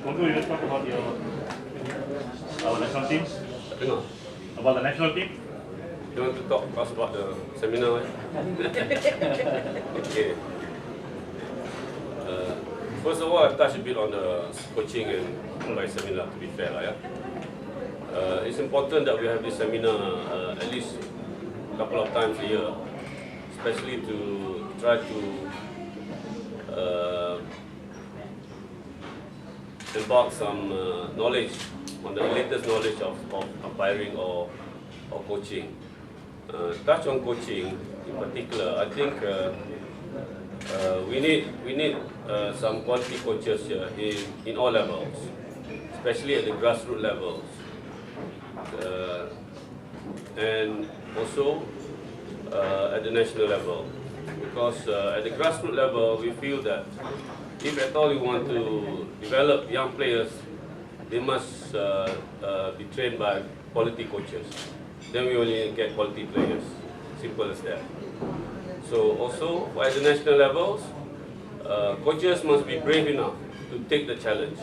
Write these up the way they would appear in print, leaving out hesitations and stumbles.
Congo, you will talk about our national team? About the national team? You want to talk us about the seminar? Okay. First of all, I'll touch a bit on the coaching and by seminar, to be fair. It's important that we have this seminar at least a couple of times a year, especially to try to impart some knowledge on the latest knowledge of umpiring or coaching. Touch on coaching in particular, I think we need some quality coaches here in all levels, especially at the grassroots levels, and also at the national level. Because at the grassroots level, we feel that if at all you want to develop young players, they must be trained by quality coaches. Then we only get quality players. Simple as that. So also, at the national levels, coaches must be brave enough to take the challenge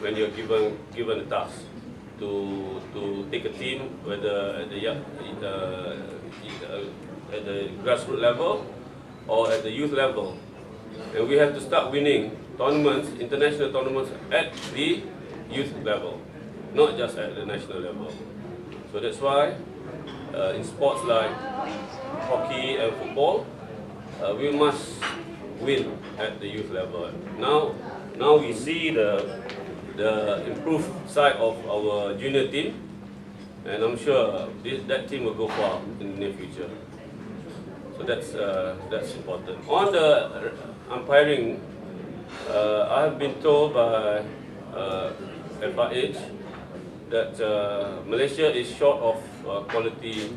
when you're given a task to take a team, whether at the grassroots level or at the youth level. And we have to start winning tournaments, international tournaments at the youth level, not just at the national level. So that's why in sports like hockey and football, we must win at the youth level. Now we see the improved side of our junior team, and I'm sure that team will go far in the near future. So that's important. On the umpiring, I have been told by FIH that Malaysia is short of quality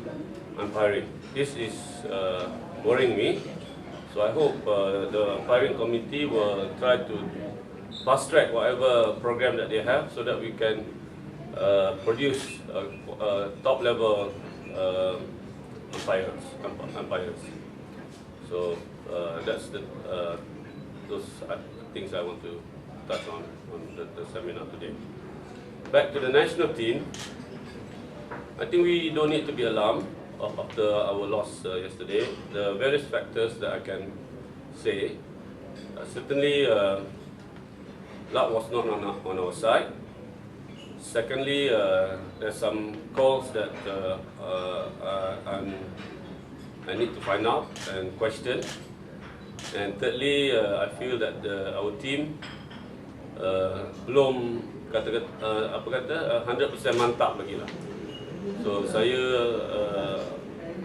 umpiring. This is worrying me. So I hope the umpiring committee will try to fast track whatever program that they have so that we can produce top level umpires. So that's those things I want to touch on the seminar today. Back to the national team, I think we don't need to be alarmed after our loss yesterday. The various factors that I can say, certainly luck was not on our side. Secondly, there's some calls that I need to find out and question. And thirdly, I feel that our team belum 100% mantap lagi lah. So saya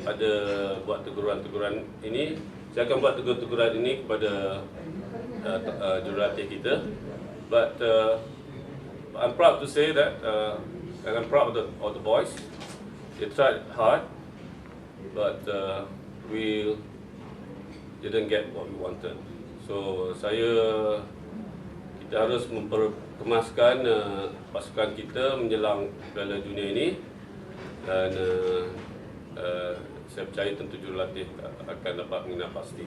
ada buat teguran-teguran ini. Saya akan buat teguran ini kepada jurulatih kita. But I'm proud to say that, and I'm proud of the boys. They tried hard, but we didn't get what we wanted. So kita harus memperkemaskan pasukan kita menjelang Piala Dunia ini, dan saya percaya tentu jurulatih akan dapat mengenal pasti.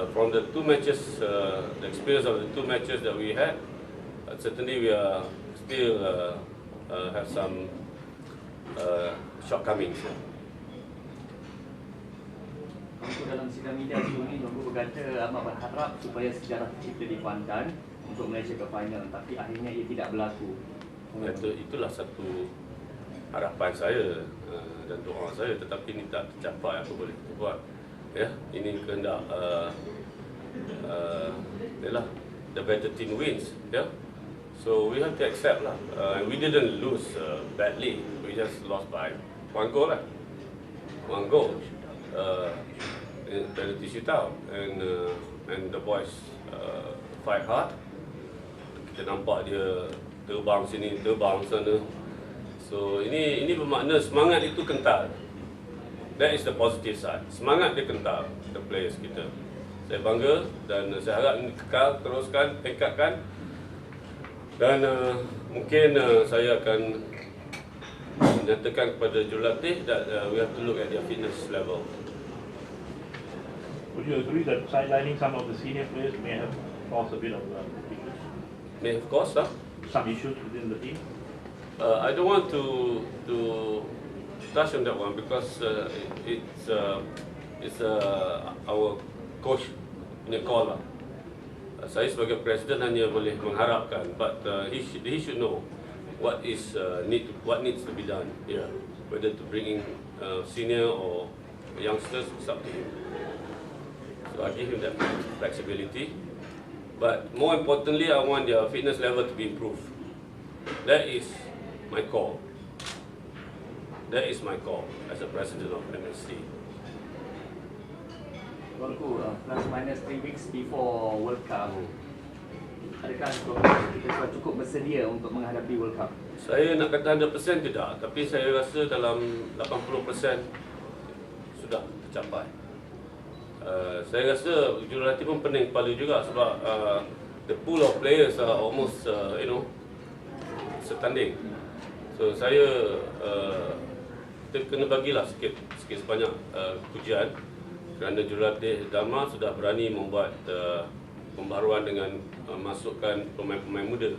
From the two matches, the experience of the two matches that we had, certainly we are still have some shortcomings. Dalam sidang media sebelum ini, Nunggu berkata amat berharap supaya sejarah tercipta di Kuantan untuk Malaysia ke final, tapi akhirnya ia tidak berlaku. Itulah satu harapan saya dan doa saya, tetapi ini tak tercapai. Apa boleh kita buat? Ya, ini kehendak the better team wins. Ya, so we have to accept lah. We didn't lose badly. We just lost by one goal lah. One goal. Penalty shootout, and the boys fight hard. Kita nampak dia terbang sini, terbang sana. So ini bermakna semangat itu kental. That is the positive side. Semangat dia kental, the players kita. Saya bangga dan saya harap ini kekal, teruskan, tingkatkan. Dan mungkin saya akan menyatakan kepada jurulatih that we have to look at their fitness level. Would you agree that sidelining some of the senior players may have caused a bit of weakness? may have caused some issues within the team? I don't want to touch on that one because it's our coach punya call lah. Saya sebagai presiden hanya boleh mengharapkan, but he should know what needs to be done here, whether to bring in senior or youngsters, it's up to him. So I give him that flexibility, but more importantly, I want their fitness level to be improved. That is my call. That is my call as a president of MSC. Tuanku, plus minus 3 weeks before World Cup, adakah kita sudah cukup bersedia untuk menghadapi World Cup? Saya nak kata 100% tidak, tapi saya rasa dalam 80% sudah tercapai. Saya rasa jurulatih pun pening kepala juga sebab the pool of players are almost setanding. So saya kita kena bagilah sikit sebanyak pujian kerana jurulatih Dharma sudah berani membuat pembaharuan dengan masukkan pemain-pemain muda.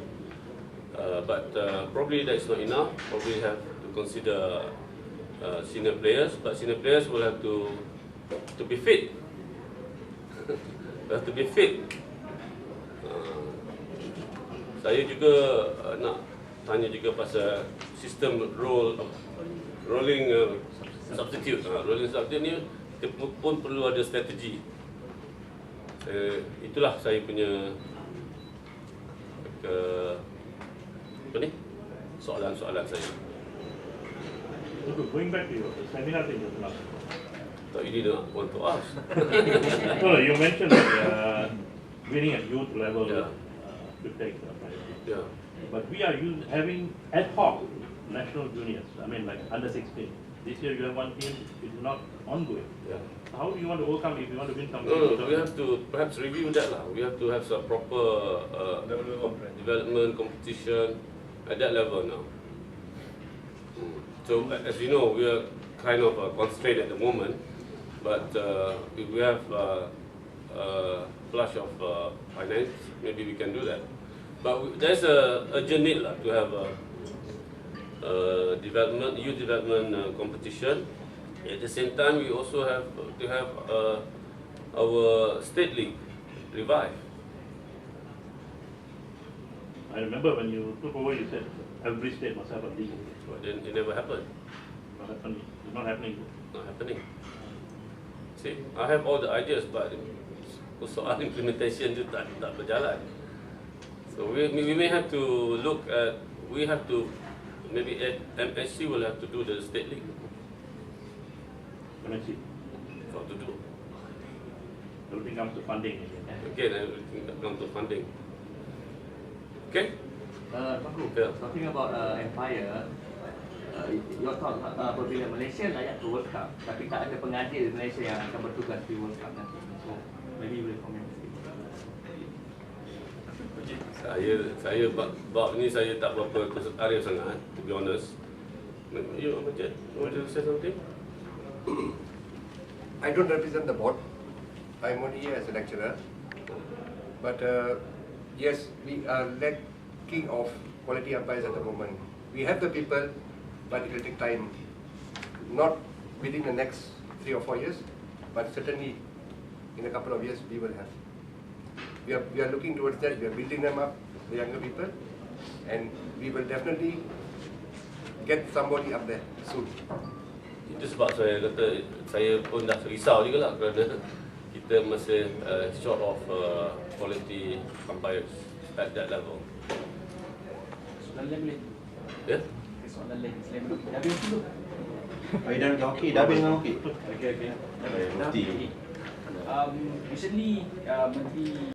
But probably that is not enough. Probably have to consider senior players, but senior players will have to be fit. Have to be fit. Saya juga nak tanya juga pasal sistem rolling substitute. Rolling substitute ni kita pun perlu ada strategi. Itulah saya punya soalan-soalan saya. Going back to your seminar thing just now. Tak, ini dah want to ask. No, you mentioned that winning at youth level should take priority. Yeah. But we are having ad hoc national juniors. I mean, like under 16. This year you have one team which is not ongoing. Yeah. How do you want to overcome if you want to win something? No, we have to perhaps review that lah. We have to have some proper development competition at that level now. So as you know, we are kind of constrained at the moment, but if we have flush of finance, maybe we can do that. But there's a urgent need lah to have youth development competition. At the same time, we also have to have our state league revive. I remember when you took over, you said every state must have a league. But then it never happened. It's not happening. Not happening. See, I have all the ideas, but soal implementation tu tak berjalan. So we may have to look at, maybe MSC will have to do the state league. MSC. What to do? Everything comes to funding. Again, everything comes to funding. Okay? Tuanku, Yeah. talking about Empire, your thought apabila Malaysia layak ke World Cup, tapi tak ada pengadil Malaysia yang akan bertugas di World Cup nanti. So, maybe you will comment. Saya bab ni saya tak berapa arif sangat, to be honest. You want to say something? I don't represent the board. I'm only here as a lecturer. But yes, we are lacking of quality umpires at the moment. We have the people, but it will take time. Not within the next 3 or 4 years, but certainly in a couple of years we will have. We are looking towards that. We are building them up, the younger people, and we will definitely get somebody up there soon. Itu sebab saya kata saya pun dah risau juga lah kerana kita masih short of quality umpires at that level. Soalan lain boleh? Ya? Soalan lain, selain dulu. Dah habis dulu. Dah dengan hoki, dah habis dengan hoki. Okay. Mufti. Recently, Menteri